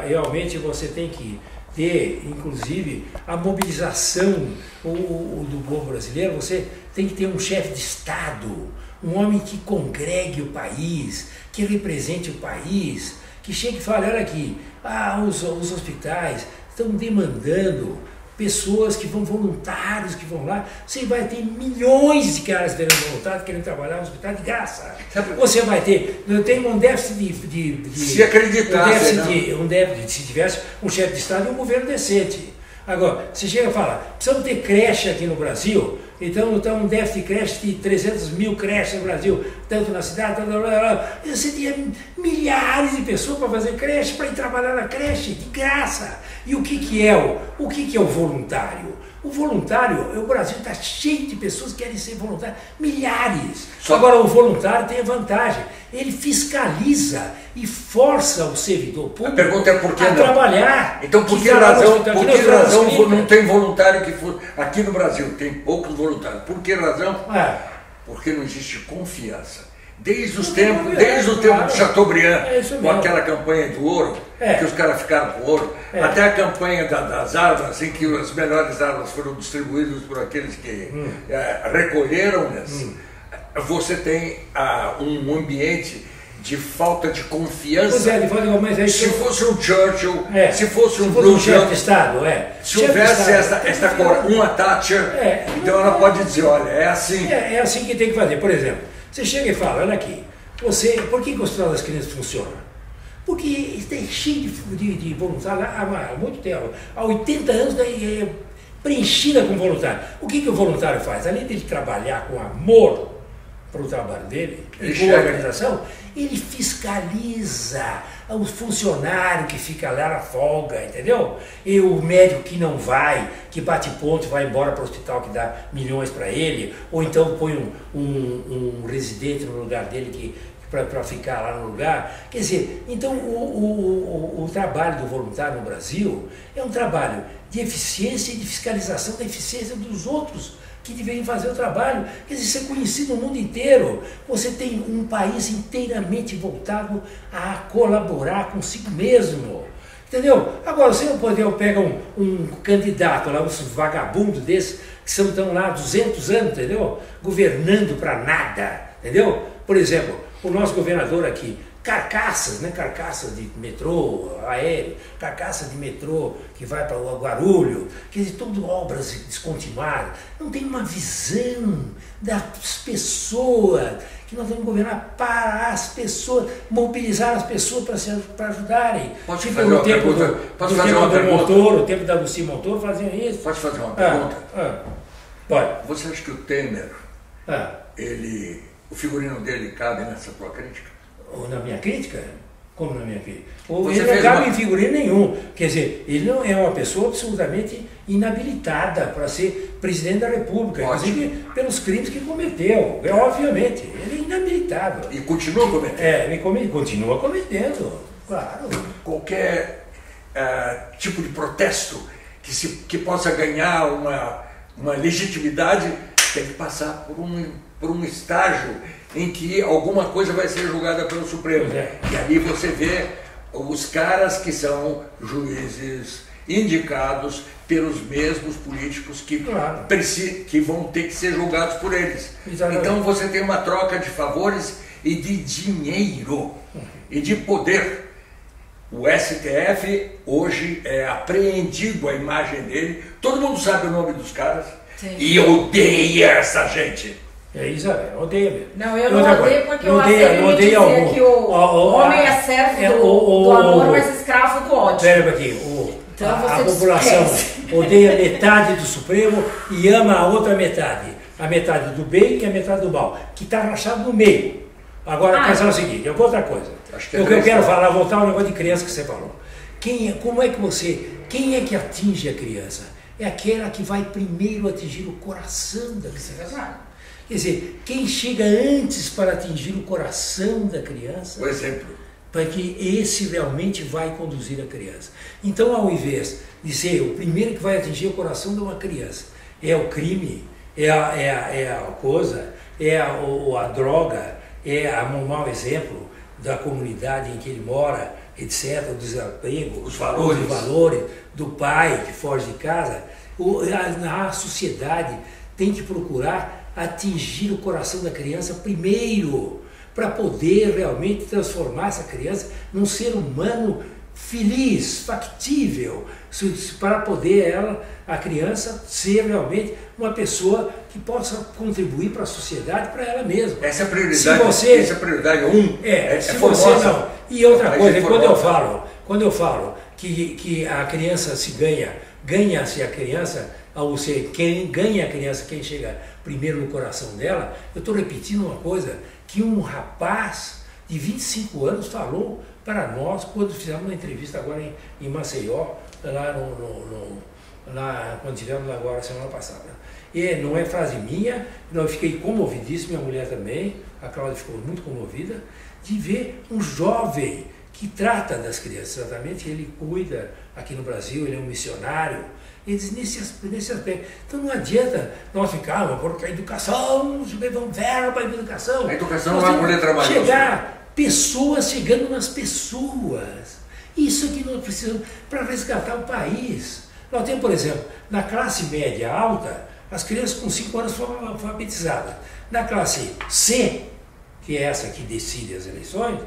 Realmente você tem que ter, inclusive, a mobilização do povo brasileiro. Você tem que ter um chefe de Estado, um homem que congregue o país, que represente o país, que chegue e fale, olha aqui, os hospitais estão demandando pessoas que vão, voluntários que vão lá, você vai ter milhões de caras voluntários querendo trabalhar no hospital de graça. Você vai ter, tem um déficit de se acreditar, se tivesse um chefe de Estado e um governo decente. Agora, você chega e fala, precisamos ter creche aqui no Brasil, então um déficit de creche de 300 mil creches no Brasil, tanto na cidade, você tinha milhares de pessoas para fazer creche, para ir trabalhar na creche, de graça. E o que é o voluntário? O voluntário, o Brasil está cheio de pessoas que querem ser voluntários, milhares. Só... Agora, o voluntário tem a vantagem, ele fiscaliza e força o servidor público a pergunta é por que a não? trabalhar. Então, por que razão não tem voluntário que for... Aqui no Brasil tem poucos voluntários. Por que razão? Porque não existe confiança. Desde o tempo de Chateaubriand, com aquela campanha do ouro, que os caras ficaram com ouro, até a campanha das armas, em que as melhores armas foram distribuídas por aqueles que recolheram-nas, você tem um ambiente de falta de confiança. Se fosse um Churchill, se fosse um Roosevelt, chefe de Estado, se houvesse uma Thatcher, então ela pode dizer, olha, é assim. É assim que tem que fazer. Por exemplo, você chega e fala, olha aqui, por que o Hospital das Crianças funciona? Porque está cheio de voluntários há muito tempo, há 80 anos preenchida com voluntário. O que o voluntário faz? Além de ele trabalhar com amor para o trabalho dele, e com a organização, ele fiscaliza o funcionário que fica lá na folga, entendeu? E o médico que não vai, que bate ponto e vai embora para o hospital que dá milhões para ele, ou então põe um residente no lugar dele para ficar lá no lugar. Quer dizer, então o trabalho do voluntário no Brasil é um trabalho de eficiência e de fiscalização da eficiência dos outros que devem fazer o trabalho. Quer dizer, ser conhecido no mundo inteiro. Você tem um país inteiramente voltado a colaborar consigo mesmo. Entendeu? Agora, você não pode pegar um candidato lá, uns vagabundos desses, que estão lá há 200 anos, entendeu? Governando para nada, entendeu? Por exemplo, o nosso governador aqui, carcaças, né? Carcaças de metrô, aéreo, carcaça de metrô que vai para o Guarulhos, quer dizer, todas obras descontinuadas. Não tem uma visão das pessoas, que nós vamos governar para as pessoas, mobilizar as pessoas para ajudarem. Posso fazer uma pergunta? Posso fazer uma pergunta? O tempo da Lucy Montoro faziam isso. Posso fazer uma pergunta? Pode. Você acha que o Temer, o figurino dele cabe nessa tua crítica? Ou na minha crítica? Como na minha crítica? Ele não cabe em figurino nenhum. Quer dizer, ele não é uma pessoa absolutamente inabilitada para ser presidente da República, inclusive pelos crimes que cometeu. Obviamente, ele é inabilitável. E continua cometendo? Ele continua cometendo, claro. Qualquer tipo de protesto que possa ganhar uma legitimidade tem que passar por um estágio em que alguma coisa vai ser julgada pelo Supremo. E ali você vê os caras que são juízes indicados pelos mesmos políticos que vão ter que ser julgados por eles. Exatamente. Então você tem uma troca de favores e de dinheiro e de poder. O STF hoje é apreendido a imagem dele, todo mundo sabe o nome dos caras. Sim. E odeia essa gente. Isabel, odeia mesmo. Não, eu não odeio porque eu aceito dizer que o homem é servo do amor, mas escravo do ódio. Espera aqui, a população odeia metade do Supremo e ama a outra metade. A metade do bem e a metade do mal, que está rachado no meio. Agora, pensar o seguinte, outra coisa. O que eu quero falar, voltar ao negócio de criança que você falou. Quem é que atinge a criança? É aquela que vai primeiro atingir o coração da criança. Quer dizer, quem chega antes para atingir o coração da criança, por exemplo, para que esse realmente vai conduzir a criança. Então, ao invés de ser o primeiro que vai atingir o coração de uma criança, é o crime, é a coisa, é a droga, é o mau exemplo da comunidade em que ele mora, etc., o desemprego, os valores do pai que foge de casa, a sociedade tem que procurar atingir o coração da criança primeiro, para poder realmente transformar essa criança num ser humano feliz, factível, para poder a criança ser realmente uma pessoa que possa contribuir para a sociedade, para ela mesma. Essa é a prioridade. Essa é a prioridade 1. Se você não. E outra coisa, quando eu falo que a criança ganha-se a criança, ou seja, quem ganha a criança, quem chega primeiro no coração dela, eu estou repetindo uma coisa que um rapaz de 25 anos falou para nós quando fizemos uma entrevista agora em Maceió, lá lá, quando tivemos lá agora, semana passada. E não é frase minha, eu fiquei comovidíssimo, minha mulher também, a Cláudia ficou muito comovida, de ver um jovem que trata das crianças, exatamente, ele cuida aqui no Brasil, ele é um missionário, eles nesse aspecto. Então não adianta nós ficarmos, porque a educação, vamos verba a educação. A educação não é por letra maiúscula. Chegar, pessoas chegando nas pessoas. Isso que nós precisamos para resgatar o país. Nós temos, por exemplo, na classe média alta, as crianças com 5 anos foram alfabetizadas. Na classe C, que é essa que decide as eleições,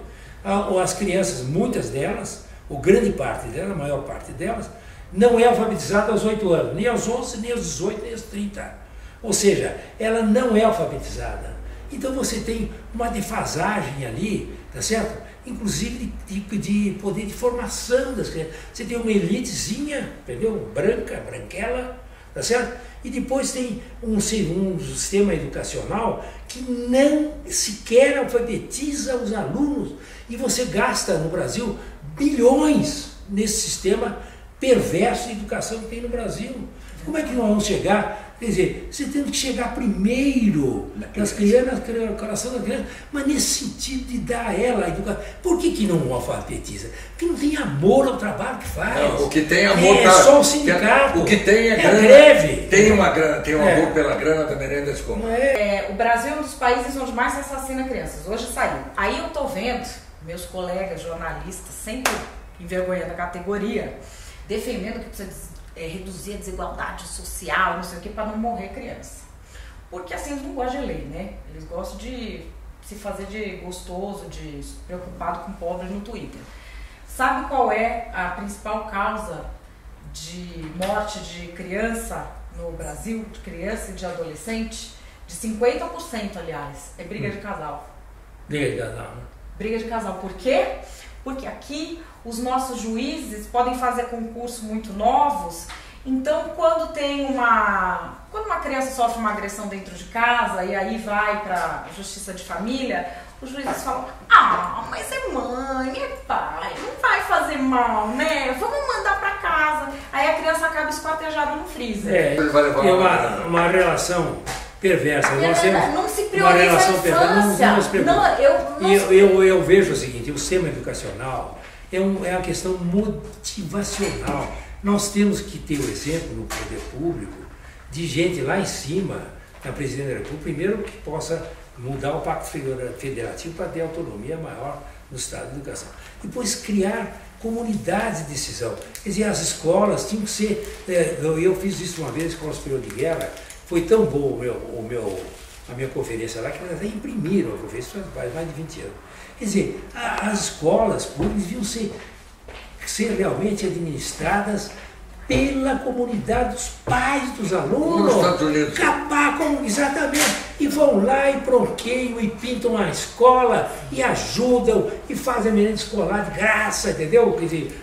as crianças, muitas delas, ou grande parte delas, a maior parte delas, não é alfabetizada aos 8 anos, nem aos 11, nem aos 18, nem aos 30. Ou seja, ela não é alfabetizada. Então você tem uma defasagem ali, tá certo? Inclusive de poder de formação das crianças. Você tem uma elitezinha, entendeu? Branquela, tá certo? E depois tem um sistema educacional que não sequer alfabetiza os alunos. E você gasta no Brasil bilhões nesse sistema perverso de educação que tem no Brasil. Como é que nós vamos chegar? Quer dizer, você tem que chegar primeiro nas crianças, no coração da criança, mas nesse sentido de dar a ela a educação. Por que não alfabetiza? Porque não tem amor ao trabalho que faz. Não, o que tem amor é só o sindicato. O que tem é grana. Greve. Tem um amor pela grana da merenda escolar. O Brasil é um dos países onde mais se assassina crianças. Hoje saiu. Aí eu tô vendo meus colegas jornalistas, sempre envergonhando a categoria, defendendo que precisa reduzir a desigualdade social, não sei o que, para não morrer criança. Porque assim eles não gostam de ler, né? Eles gostam de se fazer de gostoso, de preocupado com pobre no Twitter. Sabe qual é a principal causa de morte de criança no Brasil, de criança e de adolescente? De 50%, aliás, é briga de casal. Briga de casal, né? Briga de casal. Por quê? Porque aqui os nossos juízes podem fazer concursos muito novos, então quando uma criança sofre uma agressão dentro de casa e aí vai para a justiça de família, os juízes falam, mas é mãe, é pai, não vai fazer mal, né? Vamos mandar para casa. Aí a criança acaba esquartejada no freezer. É uma relação perversa. Não se prioriza a infância. Eu vejo o seguinte, o sistema educacional é uma questão motivacional. Nós temos que ter o exemplo no poder público de gente lá em cima, na presidência da República, primeiro que possa mudar o pacto federativo para ter autonomia maior no Estado de Educação. Depois criar comunidades de decisão. Quer dizer, as escolas tinham que ser... Eu fiz isso uma vez, Escola Superior de Guerra. Foi tão bom a minha conferência lá que elas até imprimiram a conferência, faz mais de 20 anos. Quer dizer, as escolas públicas deviam ser realmente administradas pela comunidade dos pais dos alunos. Nos Estados Unidos. Exatamente. E vão lá e bronqueiam e pintam a escola e ajudam e fazem a merenda escolar de graça, entendeu? Quer dizer,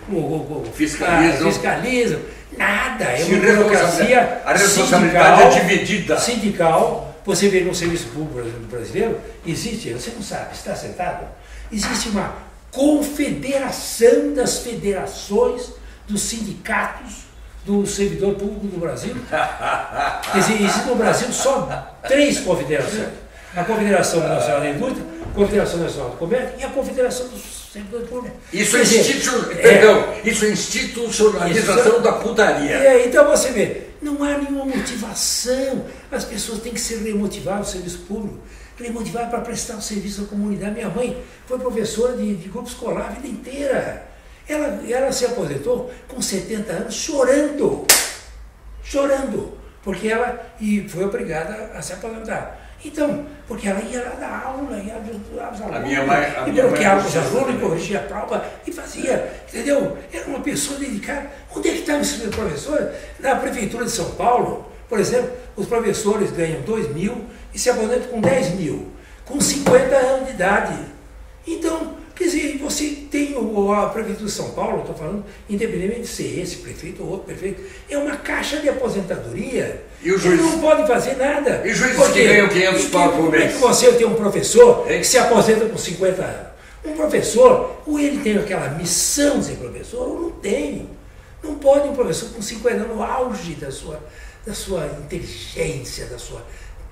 fiscalizam. Nada, é uma burocracia a responsabilidade é dividida. Sindical, você vê no serviço público brasileiro, existe, você não sabe, está sentado, existe uma confederação das federações dos sindicatos do servidor público do Brasil. Quer dizer, existe no Brasil só 3 confederações. A Confederação Nacional da Indústria, a Confederação Nacional do Comércio e a Confederação dos Servidores Públicos. Isso é institucionalização da putaria. Então você vê, não há nenhuma motivação. As pessoas têm que ser remotivadas no serviço público, remotivadas para prestar o serviço à comunidade. Minha mãe foi professora de grupo escolar a vida inteira. Ela se aposentou com 70 anos chorando, porque ela foi obrigada a se aposentar. Então, porque ela ia lá dar aula, ia ajudar os alunos, e bloqueava os alunos, e corrigia a prova, e fazia, entendeu? Era uma pessoa dedicada. Onde é que estavam esses professores? Na Prefeitura de São Paulo, por exemplo, os professores ganham 2.000 e se aposentam com 10.000, com 50 anos de idade. Então, quer dizer, você tem a Prefeitura de São Paulo, estou falando, independentemente de ser esse prefeito ou outro prefeito, é uma caixa de aposentadoria. E o juiz? Não pode fazer nada. E juízes que ganham 500 pau por mês? Como é que você tem um professor que se aposenta com 50 anos? Um professor, ou ele tem aquela missão de ser professor, ou não tem. Não pode um professor com 50 anos, no auge da sua inteligência, da sua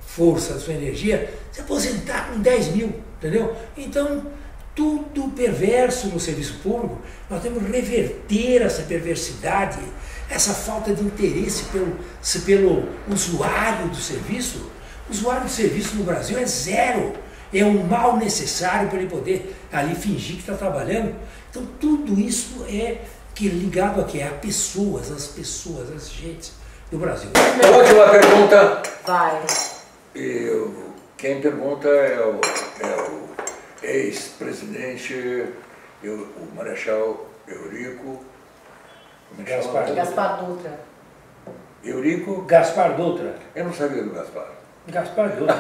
força, da sua energia, se aposentar com 10 mil, entendeu? Então, tudo perverso no serviço público, nós temos que reverter essa perversidade, essa falta de interesse pelo usuário do serviço. O usuário do serviço no Brasil é zero, é um mal necessário para ele poder ali fingir que está trabalhando. Então, tudo isso é ligado a quê? A pessoas, as gentes do Brasil. A última pergunta. Vai. Quem pergunta é o ex-presidente, o Marechal Eurico. Gaspar Dutra. Eurico? Gaspar Dutra. Eu não sabia do Gaspar. Gaspar Dutra.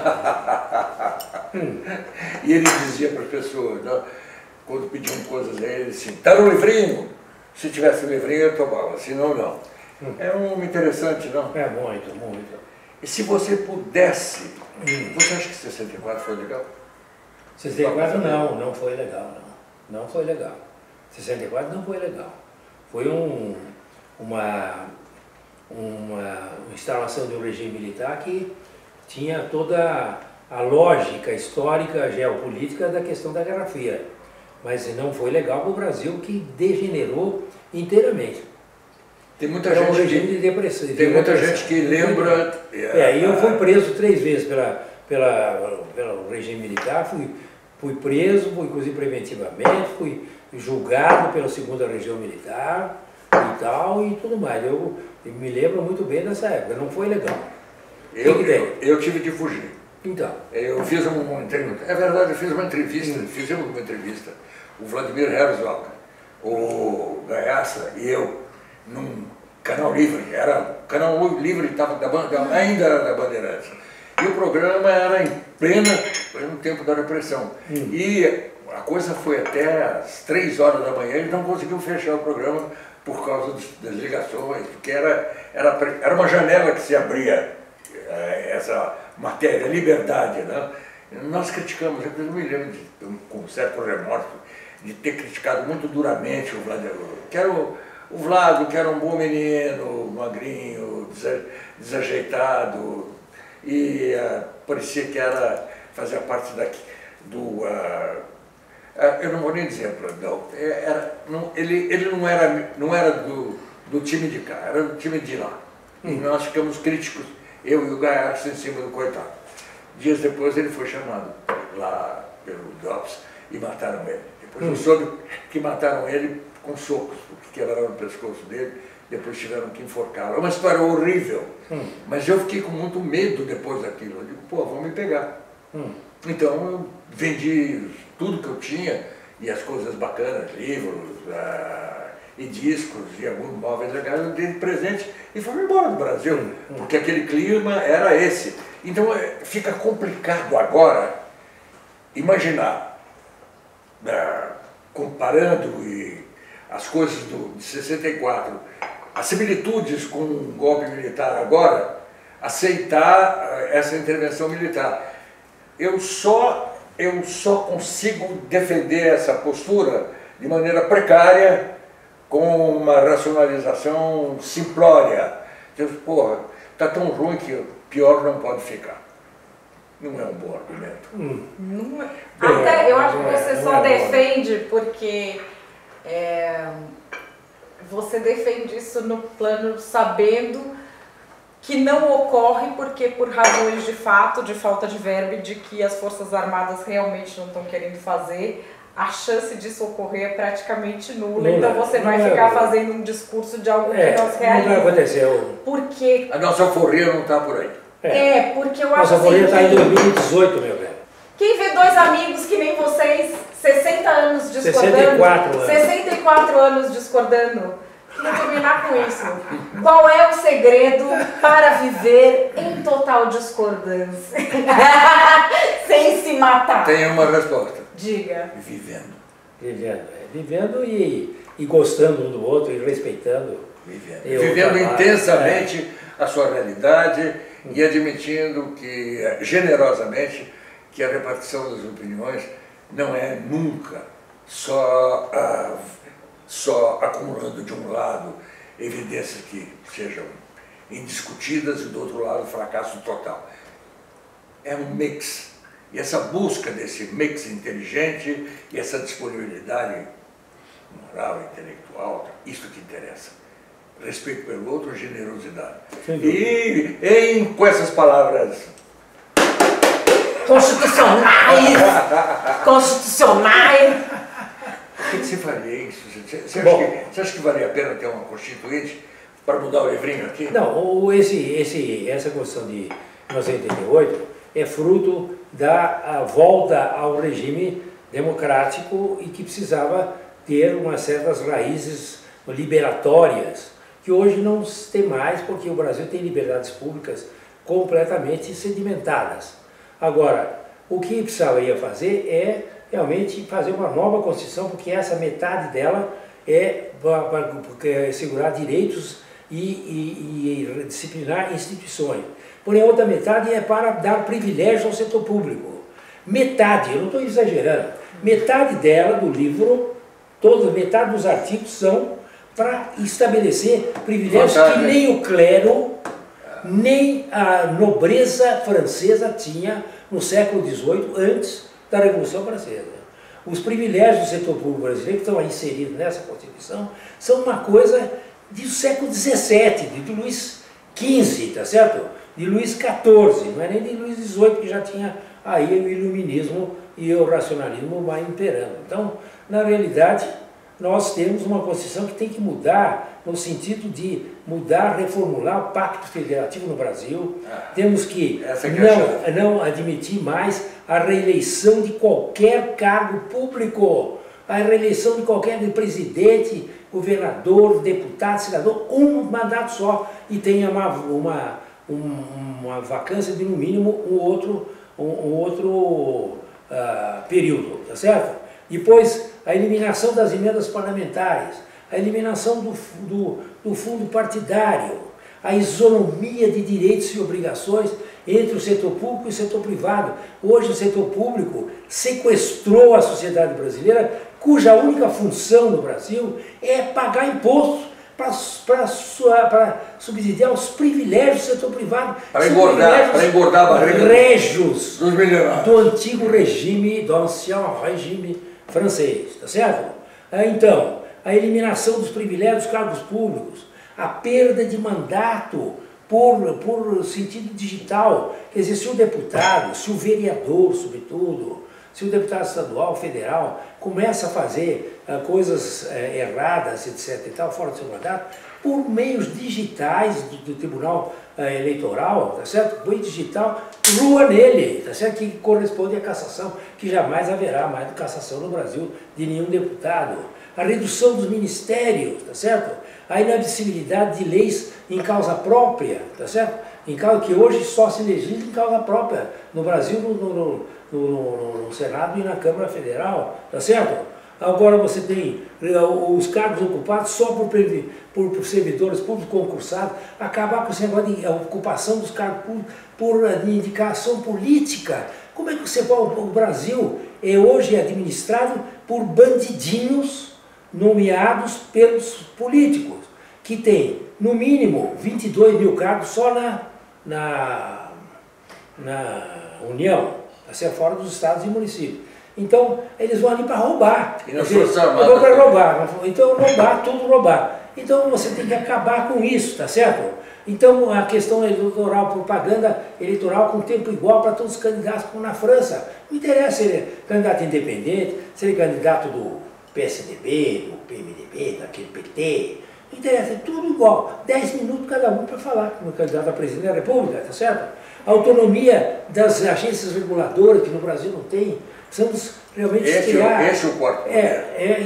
E ele dizia para as pessoas, né, quando pediam coisas a ele, assim, tá no livrinho? Se tivesse livrinho, eu tomava, senão não. É um homem interessante, não? É muito, muito. E se você pudesse, você acha que 64 foi legal? 64 não foi legal, não foi legal. 64 não foi legal. Foi uma instalação de um regime militar que tinha toda a lógica histórica, geopolítica da questão da Guerra Fria. Mas não foi legal para o Brasil, que degenerou inteiramente. Tem muita Era um gente regime de depressão. Tem muita gente que lembra... E eu fui preso 3 vezes pelo regime militar, fui preso, fui inclusive preventivamente, fui julgado pela 2ª Região Militar e tal, e tudo mais. Eu me lembro muito bem dessa época, não foi legal. Eu tive de fugir. Então. Eu fiz uma entrevista, é verdade, eu fiz uma entrevista, fizemos uma entrevista, o Vladimir Herzog, o Gaiaça e eu, num canal livre, o canal livre estava ainda era da Bandeirantes. E o programa era em pleno tempo da repressão. E a coisa foi até às 3 horas da manhã, eles não conseguiam fechar o programa por causa das ligações, porque era uma janela que se abria, essa matéria, liberdade, né? Nós criticamos, eu me lembro, com certo remorso, de ter criticado muito duramente o Vladimir, que era o Vlado, que era um bom menino, magrinho, desajeitado, e parecia que fazia parte eu não vou nem dizer, ele não era do time de cá, era do time de lá. E nós ficamos críticos, eu e o Gaiato, em cima do coitado. Dias depois ele foi chamado lá pelo DOPS e mataram ele. Depois eu soube que mataram ele com socos, porque quebraram o pescoço dele, depois tiveram que enforcá-lo. É uma história horrível, mas eu fiquei com muito medo depois daquilo. Eu digo, pô, vão me pegar. Então eu vendi tudo que eu tinha, e as coisas bacanas, livros e discos e alguns móveis legais, eu dei de presente e fui embora do Brasil, porque aquele clima era esse. Então fica complicado agora imaginar, comparando as coisas de 64, as similitudes com um golpe militar agora, aceitar essa intervenção militar. Eu só consigo defender essa postura de maneira precária, com uma racionalização simplória. Então, porra, está tão ruim que pior não pode ficar. Não é um bom argumento. Não é. Até eu acho que você só defende porque você defende isso no plano sabendo que não ocorre porque por razões de fato, de falta de verba e de que as Forças Armadas realmente não estão querendo fazer, a chance disso ocorrer é praticamente nula. Então você vai ficar fazendo um discurso de algo que não se realiza. Não vai acontecer. Porque a nossa alforria não está por aí. Porque eu acho assim... Nossa alforria está em 2018, meu velho. Quem vê 2 amigos que nem vocês, 60 anos discordando... 64 anos discordando. Vou terminar com isso. Qual é o segredo para viver em total discordância? Sem se matar? Tem uma resposta. Diga. Vivendo. Vivendo e gostando um do outro e respeitando. Vivendo intensamente a sua realidade e admitindo que, generosamente, que a repartição das opiniões não é nunca só acumulando de um lado evidências que sejam indiscutidas e, do outro lado, fracasso total. É um mix. E essa busca desse mix inteligente e essa disponibilidade moral, intelectual, isso que interessa. Respeito pelo outro, generosidade. Com essas palavras constitucionais, constitucionais. O que você faria isso? Você acha que valia a pena ter uma constituinte para mudar o livrinho aqui? Não, essa Constituição de 1988 é fruto da volta ao regime democrático e que precisava ter umas certas raízes liberatórias, que hoje não se tem mais, porque o Brasil tem liberdades públicas completamente sedimentadas. Agora, o que precisaria fazer é realmente fazer uma nova Constituição, porque essa metade dela é para assegurar direitos e disciplinar instituições. Porém, a outra metade é para dar privilégio ao setor público. Metade, eu não estou exagerando, metade dela, do livro, metade dos artigos são para estabelecer privilégios que nem o clero, nem a nobreza francesa tinha no século XVIII, antes da Revolução Francesa. Os privilégios do setor público brasileiro que estão inseridos nessa Constituição são uma coisa do século XVII, de Luís XV, tá certo? De Luís XIV, não é nem de Luís XVIII, que já tinha aí o iluminismo e o racionalismo vai imperando. Então, na realidade, nós temos uma Constituição que tem que mudar no sentido de mudar, reformular o Pacto Federativo no Brasil. Temos que não admitir mais a reeleição de qualquer cargo público, a reeleição de qualquer presidente, governador, deputado, senador, um mandato só, e tenha uma vacância de no mínimo um outro período, tá certo? Depois, a eliminação das emendas parlamentares, a eliminação do fundo partidário, a isonomia de direitos e obrigações entre o setor público e o setor privado. Hoje o setor público sequestrou a sociedade brasileira, cuja única função no Brasil é pagar impostos para subsidiar os privilégios do setor privado. Para engordar a barriga régios dos milionários do antigo regime, do ancien regime francês, tá certo? Então, a eliminação dos privilégios dos cargos públicos, a perda de mandato por sentido digital. Quer dizer, se o deputado, se o vereador, sobretudo, se o deputado estadual, federal, começa a fazer coisas erradas, etc. e tal, fora do seu mandato, por meios digitais do Tribunal Eleitoral, tá certo? O digital rua nele, tá certo? Que corresponde à cassação, que jamais haverá mais cassação no Brasil de nenhum deputado. A redução dos ministérios, tá certo? A inadmissibilidade de leis em causa própria, tá certo? Em causa que hoje só se legisla em causa própria no Brasil, no Senado e na Câmara Federal, tá certo? Agora você tem os cargos ocupados só por servidores públicos concursados, acabar com esse negócio de ocupação dos cargos públicos por indicação política. Como é que você pode? O Brasil hoje é administrado por bandidinhos nomeados pelos políticos, que tem, no mínimo, 22 mil cargos só na União, a ser fora dos estados e municípios. Então, eles vão ali para roubar. E nas Forças Armadas. Vão para roubar. Então, roubar, tudo roubar. Então, você tem que acabar com isso, tá certo? Então, a questão eleitoral, propaganda eleitoral com tempo igual para todos os candidatos, como na França. Não interessa se ele é candidato independente, se ele é candidato do PSDB, do PMDB, daquele PT. Não interessa, é tudo igual. 10 minutos cada um para falar como candidato a presidente da República, tá certo? A autonomia das agências reguladoras, que no Brasil não tem. Precisamos realmente criar. Esse é o quarto.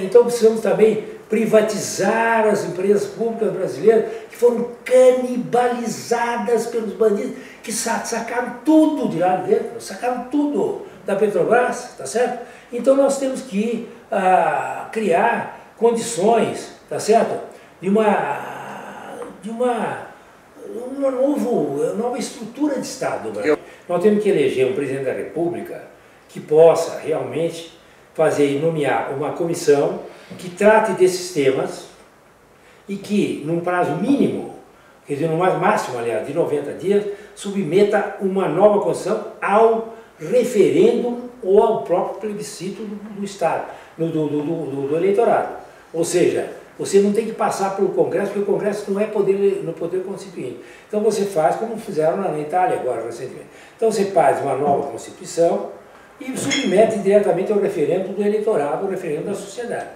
Então precisamos também privatizar as empresas públicas brasileiras que foram canibalizadas pelos bandidos, que sacaram tudo de lá dentro, sacaram tudo da Petrobras, tá certo? Então nós temos que criar condições, tá certo? De uma nova estrutura de Estado do Brasil. Nós temos que eleger um presidente da República que possa realmente nomear uma comissão que trate desses temas e que, num prazo mínimo, quer dizer, no máximo, aliás, de 90 dias, submeta uma nova Constituição ao referendo ou ao próprio plebiscito do Estado, do eleitorado. Ou seja, você não tem que passar pelo Congresso, porque o Congresso não é no poder constituinte. Então você faz como fizeram na Itália agora, recentemente. Então você faz uma nova Constituição e submete diretamente ao referendo do eleitorado, ao referendo da sociedade.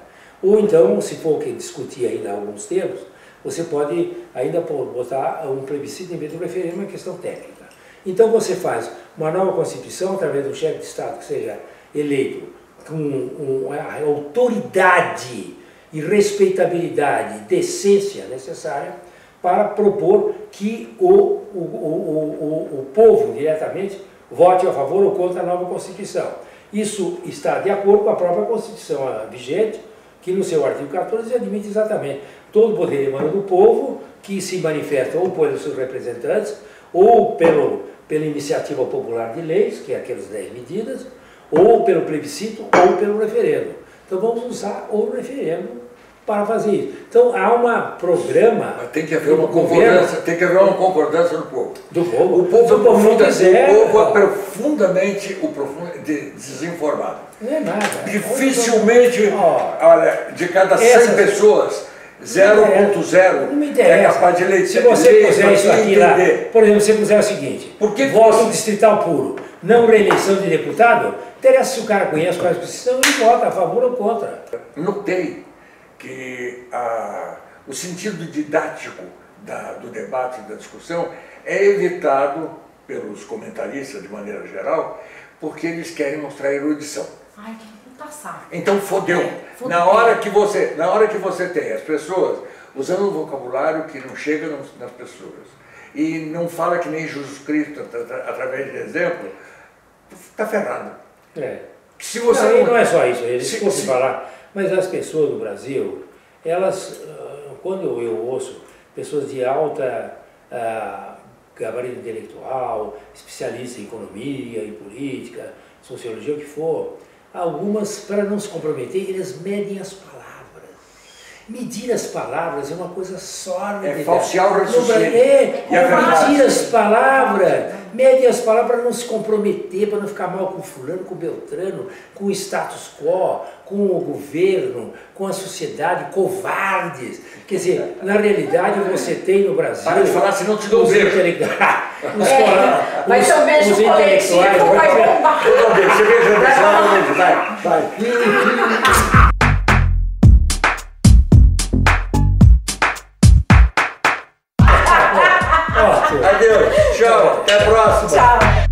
Ou então, se for que discutir ainda alguns termos, você pode ainda botar um plebiscito em vez do referendo, uma questão técnica. Então você faz uma nova Constituição através do chefe de Estado que seja eleito com a autoridade e respeitabilidade, decência necessária para propor que o povo diretamente vote a favor ou contra a nova Constituição. Isso está de acordo com a própria Constituição vigente, que no seu artigo 14 admite exatamente todo o poder emana do povo, que se manifesta ou pelos seus representantes, ou pela iniciativa popular de leis, que é aquelas 10 medidas, ou pelo plebiscito, ou pelo referendo. Então vamos usar o referendo para fazer isso. Então há um programa... Mas tem que haver uma concordância, tem que haver uma concordância do povo. Do povo? O povo é profundamente desinformado. Não é nada. Dificilmente, olha, de cada 100 pessoas, 0,0 é capaz de ler. Se você puser isso aqui lá, por exemplo, se você puser o seguinte, voto distrital puro, não reeleição de deputado, interessa se o cara conhece qual é a Constituição, ele vota a favor ou contra. Notei que o sentido didático do debate e da discussão é evitado pelos comentaristas de maneira geral, porque eles querem mostrar erudição. Ai, que puta saco. Então fodeu. Na hora que você tem as pessoas usando um vocabulário que não chega nas pessoas e não fala que nem Jesus Cristo através de exemplo, está ferrado. Se você não é só isso, desculpe falar, mas as pessoas do Brasil, elas, quando eu ouço pessoas de alta gabarito intelectual, especialistas em economia, em política, sociologia, o que for, algumas, para não se comprometer, eles medem as palavras. Medir as palavras é uma coisa sórdida. É falsear o raciocínio. Medir as palavras. Mede as palavras para não se comprometer, para não ficar mal com fulano, com Beltrano, com o status quo, com o governo, com a sociedade, covardes. Quer dizer, na realidade você tem no Brasil... Para de falar, senão te dou um beijo. Vai ser um beijo coletivo, vai bombar. Você beija, vai. Adeus, tchau, até a próxima. Tchau.